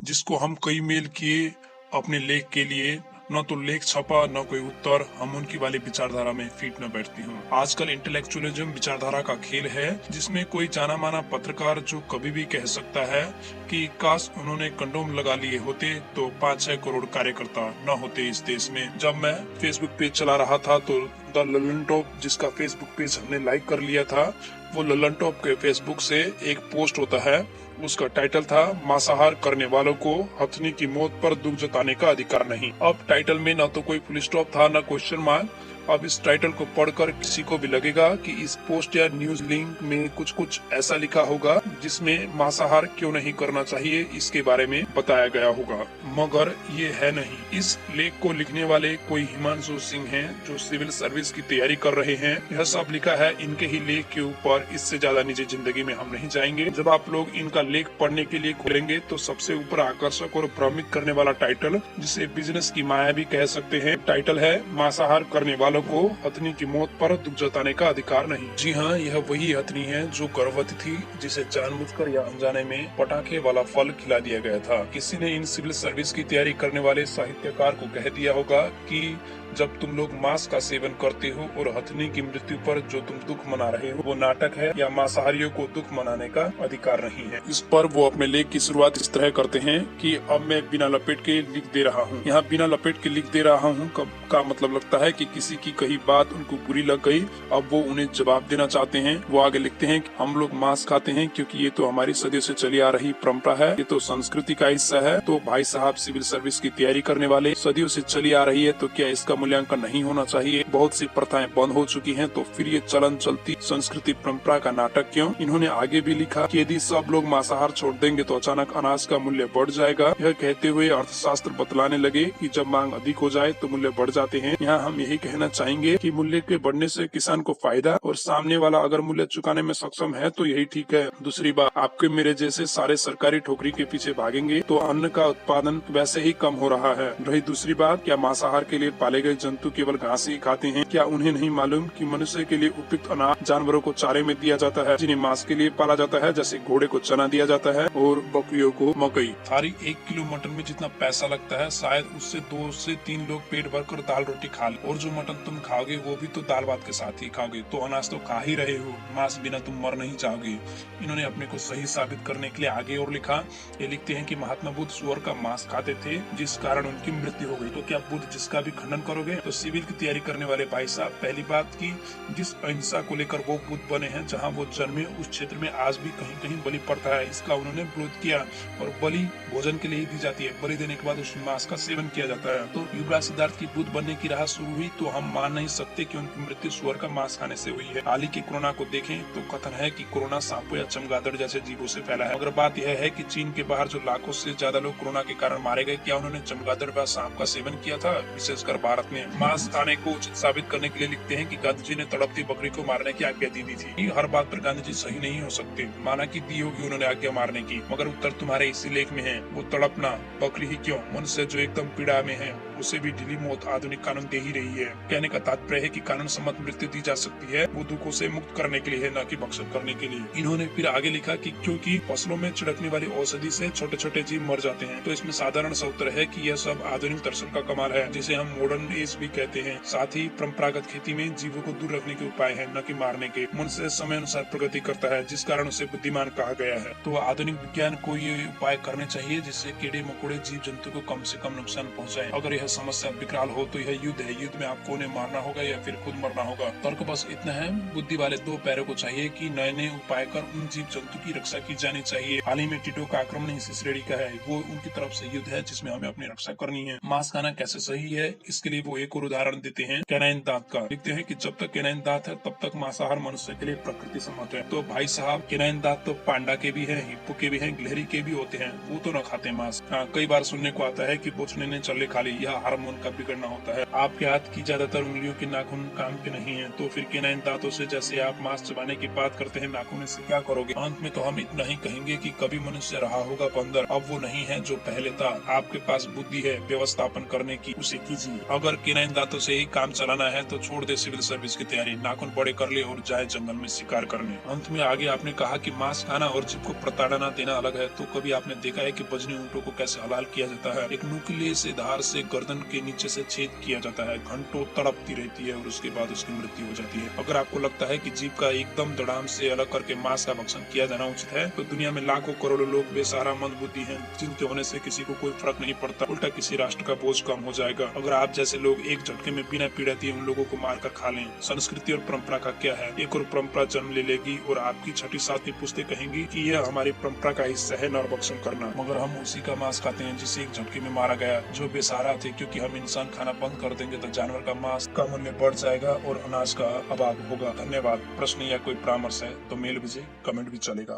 जिसको हम कई मेल किए अपने लेख के लिए, न तो लेख छपा न कोई उत्तर। हम उनकी वाली विचारधारा में फिट न बैठती हूँ। आजकल इंटेलेक्चुअलिज्म विचारधारा का खेल है, जिसमें कोई जाना माना पत्रकार जो कभी भी कह सकता है कि काश उन्होंने कंडोम लगा लिए होते तो 5-6 करोड़ कार्यकर्ता न होते इस देश में। जब मैं फेसबुक पेज चला रहा था तो द ललन टॉप, जिसका फेसबुक पेज हमने लाइक कर लिया था, वो ललन टॉप के फेसबुक से एक पोस्ट होता है, उसका टाइटल था मांसाहार करने वालों को हथनी की मौत पर दुख जताने का अधिकार नहीं। अब टाइटल में न तो कोई फुल स्टॉप था न क्वेश्चन मार्क। अब इस टाइटल को पढ़कर किसी को भी लगेगा कि इस पोस्ट या न्यूज लिंक में कुछ ऐसा लिखा होगा जिसमें मांसाहार क्यों नहीं करना चाहिए इसके बारे में बताया गया होगा, मगर ये है नहीं। इस लेख को लिखने वाले कोई हिमांशु सिंह हैं जो सिविल सर्विस की तैयारी कर रहे हैं। यह सब लिखा है इनके ही लेख के ऊपर। इससे ज्यादा निजी जिंदगी में हम नहीं जाएंगे। जब आप लोग इनका लेख पढ़ने के लिए खोलेंगे तो सबसे ऊपर आकर्षक और भ्रमित करने वाला टाइटल, जिसे बिजनेस की माया भी कह सकते हैं, टाइटल है मांसाहार करने वालों को हथनी की मौत पर दुख जताने का अधिकार नहीं। जी हाँ, यह वही हथनी है जो गर्भवती थी, जिसे जानबूझकर या अनजाने में पटाखे वाला फल खिला दिया गया था। किसी ने इन सिविल सर्विस की तैयारी करने वाले साहित्यकार को कह दिया होगा कि जब तुम लोग मांस का सेवन करते हो और हथनी की मृत्यु पर जो तुम दुख मना रहे हो वो नाटक है, या मांसाहारियों को दुख मनाने का अधिकार नहीं है। इस पर वो अपने लेख की शुरुआत इस तरह करते हैं कि अब मैं बिना लपेट के लिख दे रहा हूँ। यहाँ बिना लपेट के लिख दे रहा हूँ का मतलब लगता है कि किसी की कही बात उनको बुरी लग गई, अब वो उन्हें जवाब देना चाहते हैं। वो आगे लिखते हैं कि हम लोग मांस खाते हैं क्योंकि ये तो हमारी सदियों से चली आ रही परंपरा है, ये तो संस्कृति का हिस्सा है। तो भाई साहब, सिविल सर्विस की तैयारी करने वाले, सदियों से चली आ रही है तो क्या इसका मूल्यांकन नहीं होना चाहिए? बहुत सी प्रथाएं बंद हो चुकी हैं, तो फिर ये चलन चलती संस्कृति परंपरा का नाटक क्यों? इन्होंने आगे भी लिखा कि यदि सब लोग मांसाहार छोड़ देंगे तो अचानक अनाज का मूल्य बढ़ जाएगा। यह कहते हुए अर्थशास्त्र बतलाने लगे कि जब मांग अधिक हो जाए तो मूल्य बढ़ जाते हैं। यहाँ हम यही कहना चाहेंगे कि मूल्य के बढ़ने से किसान को फायदा, और सामने वाला अगर मूल्य चुकाने में सक्षम है तो यही ठीक है। दूसरी बात, आपके मेरे जैसे सारे सरकारी ठोकरी के पीछे भागेंगे तो अन्न का उत्पादन वैसे ही कम हो रहा है। रही दूसरी बात, क्या मांसाहार के लिए पाले गए जंतु केवल घास ही खाते हैं? क्या उन्हें नहीं मालूम कि मनुष्य के लिए उपयुक्त अनाज जानवरों को चारे में दिया जाता है, जिन्हें मांस के लिए पाला जाता है, जैसे घोड़े को चना दिया जाता है और बकरियों को मकई। थारी 1 किलो मटन में जितना पैसा लगता है, शायद उससे 2 से 3 लोग पेट भरकर दाल रोटी खा ले। और जो मटन तुम खाओगे वो भी तो दाल भात के साथ ही खाओगे, तो अनाज तो खा ही रहे हो, मांस बिना तुम मर नहीं जाओगे। इन्होंने अपने को सही साबित करने के लिए आगे और लिखा। ये लिखते हैं कि महात्मा बुद्ध सुअर का मांस खाते थे, जिस कारण उनकी मृत्यु हो गई। तो क्या बुद्ध जिसका भी खंडन करोगे? तो सिविल की तैयारी करने वाले भाई साहब, पहली बात की जिस अहिंसा को लेकर वो बुद्ध बने हैं, जहाँ वो जन्मे उस क्षेत्र में आज भी कहीं कहीं बलि पड़ता है। इसका उन्होंने विरोध किया, और बलि भोजन के लिए ही दी जाती है। बलि देने के बाद उस मांस का सेवन किया जाता है। तो युवराज सिद्धार्थ की बुद्ध बनने की राह शुरू हुई, तो हम मान नहीं सकते कि उनकी मृत्यु सुअर का मांस खाने से हुई है। हाल ही के कोरोना को देखें तो कथन है कि कोरोना सांपों या चमगादड़ जैसे जीवों से फैला है, मगर बात यह है कि चीन के बाहर जो लाखों से ज्यादा लोग कोरोना के कारण मारे गए, क्या उन्होंने चमगादड़ व सांप का सेवन किया था? विशेषकर भारत में मांस खाने को उचित साबित करने के लिए लिखते हैं कि गांधी जी ने तड़पती बकरी को मारने की आज्ञा दी थी। हर बात पर गांधी जी सही नहीं हो सकते। माना कि दी होगी उन्होंने आज्ञा मारने की, मगर उत्तर तुम्हारे इसी लेख में है। वो तड़पना बकरी ही क्यों, मनुष्य जो एकदम पीड़ा में है उसे भी ढीली मौत आधुनिक कानून दे ही रही है। कहने का तात्पर्य है कि कानून सम्मत मृत्यु दी जा सकती है, वो दुखों से मुक्त करने के लिए है, न कि भक्षण करने के लिए। इन्होंने फिर आगे लिखा कि क्योंकि फसलों में छिड़कने वाली औषधि से छोटे छोटे जीव मर जाते हैं। तो इसमें साधारण सा उत्तर है कि यह सब आधुनिक दर्शन का कमाल है, जिसे हम मॉडर्न एज भी कहते हैं। साथ ही परंपरागत खेती में जीवों को दूर रखने के उपाय है, न कि मारने के। मनुष्य समय अनुसार प्रगति करता है, जिस कारण उसे बुद्धिमान कहा गया है। तो आधुनिक विज्ञान को ये उपाय करने चाहिए जिससे कीड़े मकोड़े जीव जंतु को कम से कम नुकसान पहुँचाए। अगर यह समस्या विकराल हो तो यह युद्ध है। युद्ध में आपको उन्हें मारना होगा या फिर खुद मरना होगा। तर्क बस इतना है, बुद्धि वाले 2 पैरों को चाहिए कि नए नए उपाय कर उन जीव जंतु की रक्षा की जानी चाहिए। हाल ही में टिड्डों का आक्रमण इसी श्रेणी का है। वो उनकी तरफ से युद्ध है जिसमें हमें अपनी रक्षा करनी है। मांस खाना कैसे सही है, इसके लिए वो एक और उदाहरण देते हैं कैनाइन दांत का। लिखते हैं कि जब तक कैनाइन दांत है तब तक मांसाहार मनुष्य के लिए प्रकृति सम्मत है। तो भाई साहब, कैनाइन दांत तो पांडा के भी है, हिप्पो के भी है, गिलहरी के भी होते हैं, वो तो न खाते मांस। कई बार सुनने को आता है कि बोचने ने चले खा ली, यह हार्मोन का बिगड़ना होता है। आपके हाथ की ज्यादातर उंगलियों के नाखून काम के नहीं है, तो फिर कैनाइन दांतों से जैसे आप मांस चबाने की बात करते हैं, नाखून से क्या करोगे? अंत में तो हम इतना ही कहेंगे कि कभी मनुष्य रहा होगा बंदर, अब वो नहीं है जो पहले था। आपके पास बुद्धि है व्यवस्थापन करने की, उसे कीजिए। अगर अगर केनाइन दांतों से ही काम चलाना है तो छोड़ दे सिविल सर्विस की तैयारी, नाखून बड़े कर ले और जाए जंगल में शिकार करने। अंत में आगे आपने कहा कि मांस खाना और जीभ को प्रताड़ना देना अलग है, तो कभी आपने देखा है कि बजनी ऊंटों को कैसे हलाल किया जाता है? एक नुकीले से धार से गर्दन के नीचे से छेद किया जाता है, घंटों तड़पती रहती है और उसके बाद उसकी मृत्यु हो जाती है। अगर आपको लगता है कि जीभ का एकदम दड़ाम से अलग करके मांस का भक्षण किया जाना उचित है, तो दुनिया में लाखों करोड़ों लोग बेसहारा मंदबुद्धि हैं, जिनके होने से किसी को कोई फर्क नहीं पड़ता, उल्टा किसी राष्ट्र का बोझ कम हो जाएगा। अगर आप जैसे लोग एक झटके में बिना पीड़ा दिए उन लोगों को मारकर खा लें। संस्कृति और परंपरा का क्या है? एक और परंपरा जन्म ले लेगी और आपकी छठी सातवीं पुश्तें कहेंगी कि यह हमारी परंपरा का हिस्सा है नर भक्षण करना, मगर हम उसी का मांस खाते हैं जिसे एक झटके में मारा गया, जो बेसहारा थे। क्योंकि हम इंसान खाना बंद कर देंगे तो जानवर का मांस का मूल्य बढ़ जाएगा और अनाज का अभाव होगा। धन्यवाद। प्रश्न या कोई परामर्श है तो मेल भेजे, कमेंट भी चलेगा।